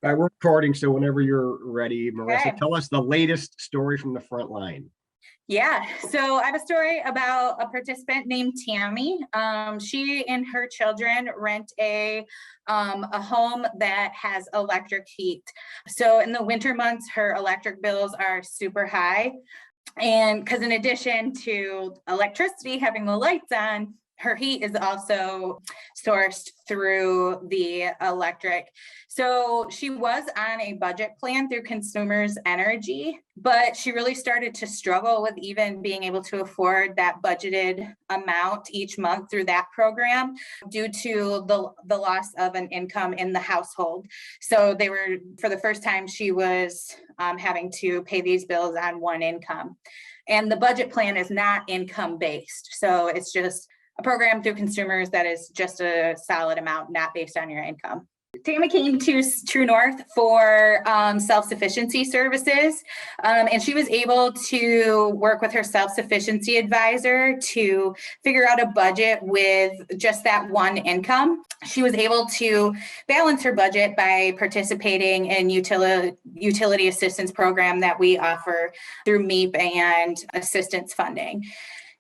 All right, we're recording, so whenever you're ready, Marissa, Okay. tell us the latest story from the front line. Yeah, so I have a story about a participant named Tammy. She and her children rent a home that has electric heat. So in the winter months, her electric bills are super high. And because in addition to electricity, having the lights on, her heat is also sourced through the electric. So she was on a budget plan through Consumers Energy, but she really started to struggle with even being able to afford that budgeted amount each month through that program due to the loss of an income in the household. So for the first time, she was having to pay these bills on one income. And the budget plan is not income based. So it's just a program through consumers that is just a solid amount, not based on your income. Tammy came to TrueNorth for self-sufficiency services, and she was able to work with her self-sufficiency advisor to figure out a budget with just that one income. She was able to balance her budget by participating in utility assistance program that we offer through MEEP and assistance funding.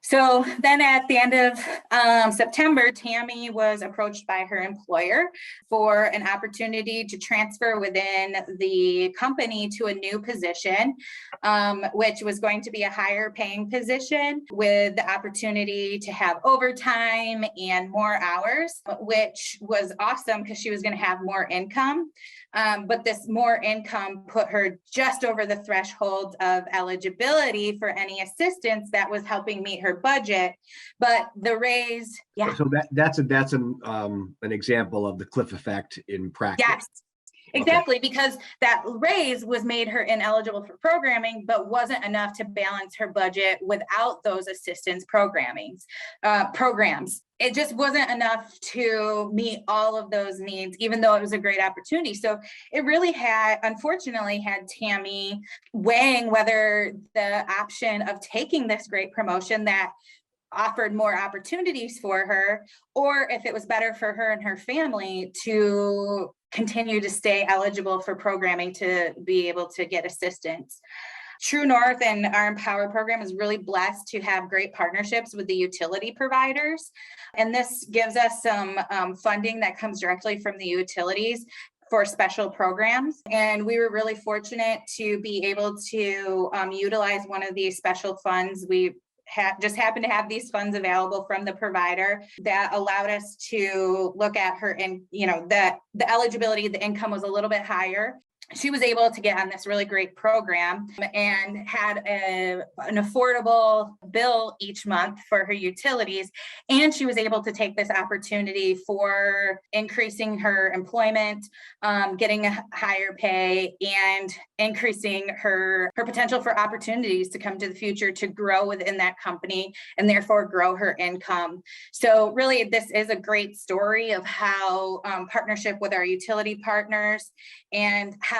So then at the end of September, Tammy was approached by her employer for an opportunity to transfer within the company to a new position, which was going to be a higher paying position with the opportunity to have overtime and more hours, which was awesome because she was going to have more income. But this more income put her just over the threshold of eligibility for any assistance that was helping meet her budget. But the raise, yeah. So that's an example of the cliff effect in practice. Yes. Exactly, okay. Because that raise was made her ineligible for programming, but wasn't enough to balance her budget without those assistance programs. It just wasn't enough to meet all of those needs, even though it was a great opportunity. So it really unfortunately had Tammy weighing whether the option of taking this great promotion that offered more opportunities for her, or if it was better for her and her family to continue to stay eligible for programming to be able to get assistance. TrueNorth and our emPower program is really blessed to have great partnerships with the utility providers. And this gives us some funding that comes directly from the utilities for special programs. And we were really fortunate to be able to utilize one of these special funds. We just happened to have these funds available from the provider that allowed us to look at her, and the eligibility, the income was a little bit higher. She was able to get on this really great program and had an affordable bill each month for her utilities. And she was able to take this opportunity for increasing her employment, getting a higher pay, and increasing her potential for opportunities to come to the future to grow within that company and therefore grow her income. So really, this is a great story of how partnership with our utility partners and how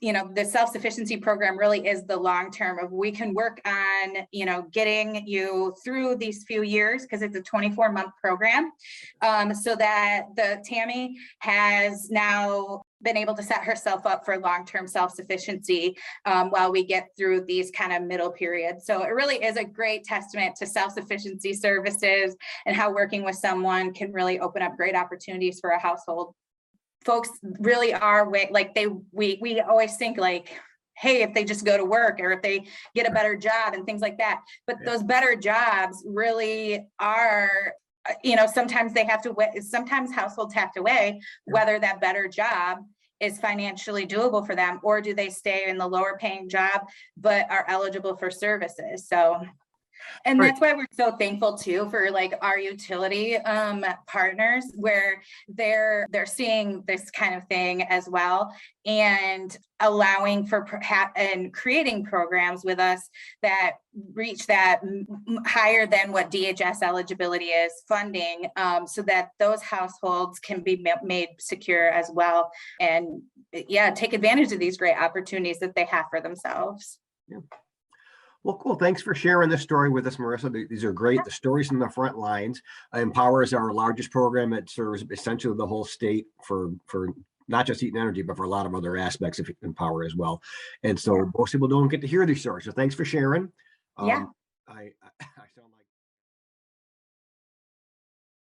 the self-sufficiency program really is the long term of we can work on getting you through these few years, because it's a 24-month program, so that the Tammy has now been able to set herself up for long-term self-sufficiency while we get through these kind of middle periods. So it really is a great testament to self-sufficiency services and how working with someone can really open up great opportunities for a household. Folks really are we always think like, hey, if they just go to work or if they get a better job and things like that. But those better jobs really are, sometimes they have to weigh, sometimes households have to weigh whether that better job is financially doable for them, or do they stay in the lower paying job but are eligible for services. So, and that's why we're so thankful too for our utility partners, where they're seeing this kind of thing as well, and allowing for and creating programs with us that reach that higher than what DHS eligibility is funding, so that those households can be made secure as well, and take advantage of these great opportunities that they have for themselves. Yeah. Well, cool. Thanks for sharing this story with us, Marissa. These are great. The stories from the front lines. emPower is our largest program. It serves essentially the whole state for not just heat and energy, but for a lot of other aspects of emPower as well. And so Yeah. most people don't get to hear these stories. So thanks for sharing. Yeah. I sound like